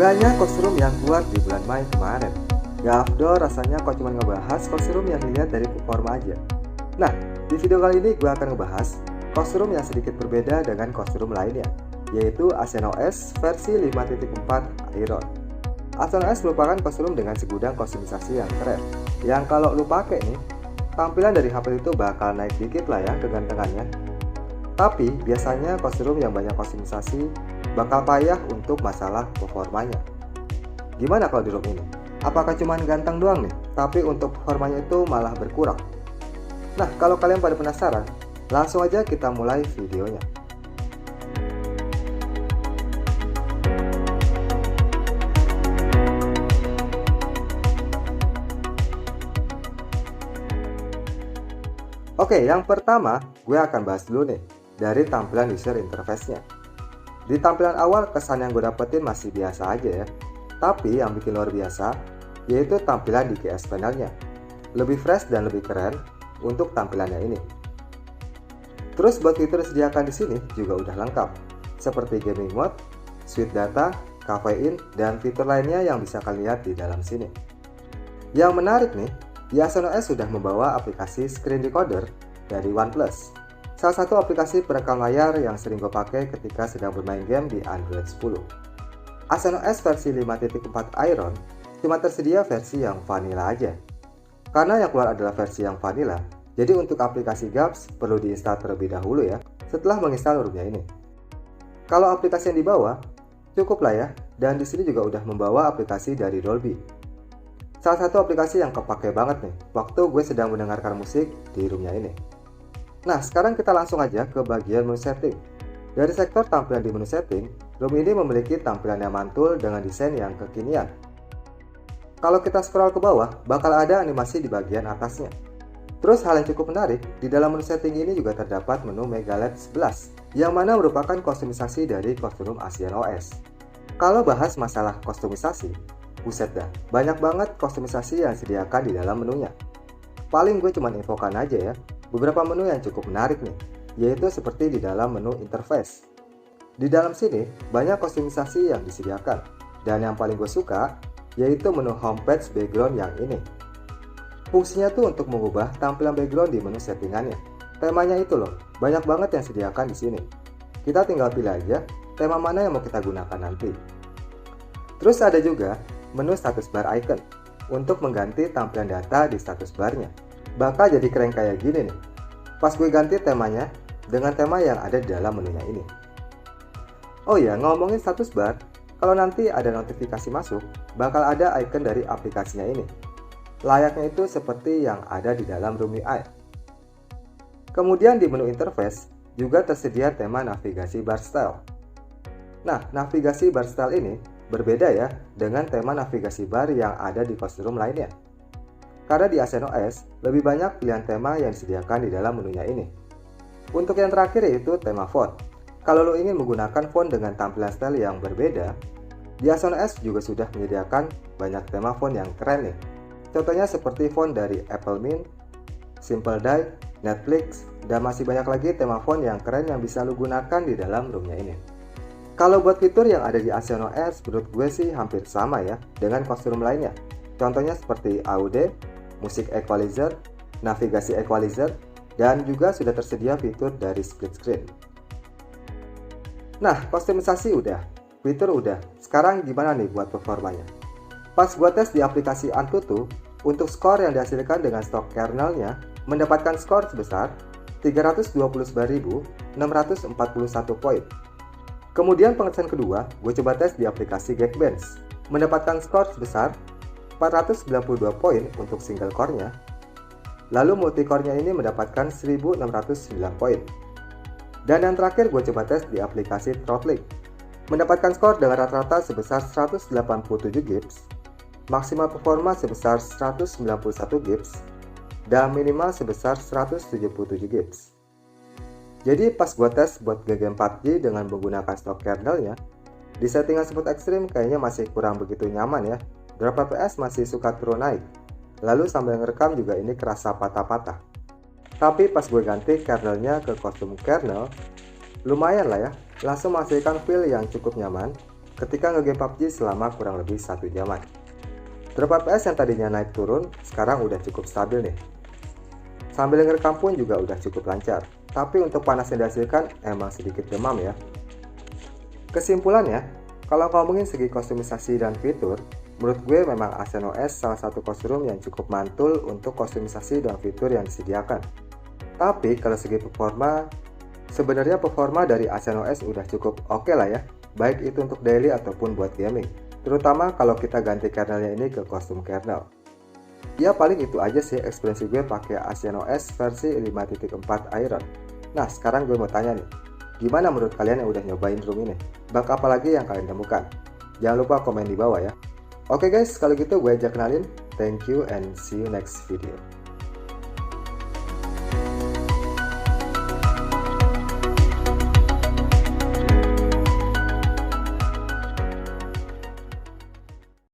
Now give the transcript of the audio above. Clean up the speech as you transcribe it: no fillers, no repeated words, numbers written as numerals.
Banyak kostum yang keluar di bulan Mei kemarin. Gak afdol rasanya kalau cuma ngebahas kostum yang dilihat dari performa aja. Nah, di video kali ini gue akan ngebahas kostum yang sedikit berbeda dengan kostum lainnya, yaitu ASEAN.OS versi 5.4 Iron. ASEAN.OS merupakan kostum dengan segudang kostumisasi yang keren, yang kalau lu pakai nih, tampilan dari HP itu bakal naik dikit lah ya kegantengannya. Tapi biasanya kostum yang banyak kostumisasi bakal payah untuk masalah performanya. Gimana kalau di ROM ini? Apakah cuma ganteng doang nih, tapi untuk performanya itu malah berkurang? Nah, kalau kalian pada penasaran, langsung aja kita mulai videonya. Oke, yang pertama gue akan bahas dulu nih dari tampilan user interface-nya. Di tampilan awal kesan yang gue dapetin masih biasa aja ya. Tapi yang bikin luar biasa yaitu tampilan di GS panelnya. Lebih fresh dan lebih keren untuk tampilannya ini. Terus buat fitur disediakan di sini juga udah lengkap, seperti gaming mode, switch data, cafe in, dan fitur lainnya yang bisa kalian lihat di dalam sini. Yang menarik nih, di ASEAN.OS sudah membawa aplikasi screen recorder dari OnePlus. Salah satu aplikasi perekam layar yang sering gue pakai ketika sedang bermain game di Android 10. ASEAN.OS versi 5.4 Iron cuma tersedia versi yang vanilla aja. Karena yang keluar adalah versi yang vanilla, jadi untuk aplikasi Gaps perlu diinstal terlebih dahulu ya, setelah menginstal ROM-nya ini. Kalau aplikasi yang dibawa, cukup lah ya, dan di sini juga udah membawa aplikasi dari Dolby. Salah satu aplikasi yang kepake banget nih, waktu gue sedang mendengarkan musik di ROM-nya ini. Nah, sekarang kita langsung aja ke bagian menu setting. Dari sektor tampilan di menu setting, ROM ini memiliki tampilan yang mantul dengan desain yang kekinian. Kalau kita scroll ke bawah, bakal ada animasi di bagian atasnya. Terus hal yang cukup menarik, di dalam menu setting ini juga terdapat menu Mega LED 11, yang mana merupakan kostumisasi dari kostum ASEAN.OS. Kalau bahas masalah kostumisasi, buset dah, banyak banget kostumisasi yang disediakan di dalam menunya. Paling gue cuma infokan aja ya, beberapa menu yang cukup menarik nih, yaitu seperti di dalam menu interface. Di dalam sini, banyak kostumisasi yang disediakan, dan yang paling gue suka, yaitu menu homepage background yang ini. Fungsinya tuh untuk mengubah tampilan background di menu settingannya. Temanya itu loh, banyak banget yang disediakan di sini. Kita tinggal pilih aja tema mana yang mau kita gunakan nanti. Terus ada juga menu status bar icon, untuk mengganti tampilan data di status barnya. Bakal jadi keren kayak gini nih. Pas gue ganti temanya dengan tema yang ada di dalam menunya ini. Oh ya, ngomongin status bar, kalau nanti ada notifikasi masuk, bakal ada icon dari aplikasinya ini. Layaknya itu seperti yang ada di dalam ROM UI. Kemudian di menu interface juga tersedia tema navigasi bar style. Nah, navigasi bar style ini berbeda ya dengan tema navigasi bar yang ada di kostum lainnya. Karena di ASEAN.OS lebih banyak pilihan tema yang disediakan di dalam menunya ini. Untuk yang terakhir yaitu tema font. Kalau lo ingin menggunakan font dengan tampilan style yang berbeda, di ASEAN.OS juga sudah menyediakan banyak tema font yang keren nih. Contohnya seperti font dari Apple Mint, Simple Dye, Netflix, dan masih banyak lagi tema font yang keren yang bisa lo gunakan di dalam ROM-nya ini. Kalau buat fitur yang ada di ASEAN.OS menurut gue sih hampir sama ya dengan kostum lainnya. Contohnya seperti AUD, musik equalizer, navigasi equalizer, dan juga sudah tersedia fitur dari split screen. Nah, kostumisasi udah, fitur udah, sekarang gimana nih buat performanya? Pas gua tes di aplikasi Antutu, untuk skor yang dihasilkan dengan stok kernelnya, mendapatkan skor sebesar 329.641 poin. Kemudian pengetesan kedua, gue coba tes di aplikasi Geekbench, mendapatkan skor sebesar 492 poin untuk single core-nya, lalu multicore-nya ini mendapatkan 1609 poin. Dan yang terakhir gue coba tes di aplikasi Throttling, mendapatkan skor dengan rata-rata sebesar 187 GIPS, maksimal performa sebesar 191 GIPS, dan minimal sebesar 177 GIPS. Jadi pas gue tes buat GG 4G dengan menggunakan stok kernelnya, di settingan support ekstrim kayaknya masih kurang begitu nyaman ya. Drop FPS masih suka turun naik. Lalu sambil ngerekam juga ini kerasa patah-patah. Tapi pas gue ganti kernelnya ke kostum kernel, lumayan lah ya, langsung menghasilkan feel yang cukup nyaman ketika ngegame PUBG selama kurang lebih 1 jaman. Drop FPS yang tadinya naik turun, sekarang udah cukup stabil nih. Sambil ngerekam pun juga udah cukup lancar, tapi untuk panas yang dihasilkan emang sedikit demam ya. Kesimpulannya, kalau ngomongin segi kustomisasi dan fitur, menurut gue memang Ascent OS salah satu kostum yang cukup mantul untuk kustomisasi dan fitur yang disediakan. Tapi kalau segi performa, sebenarnya performa dari Ascent OS udah cukup oke lah ya, baik itu untuk daily ataupun buat gaming, terutama kalau kita ganti kernelnya ini ke kostum kernel. Ya paling itu aja sih experience gue pakai Ascent OS versi 5.4 Iron. Nah sekarang gue mau tanya nih, gimana menurut kalian yang udah nyobain room ini? Bug apa lagi yang kalian temukan? Jangan lupa komen di bawah ya. Oke guys, kalau gitu gue ajak kenalin. Thank you and see you next video.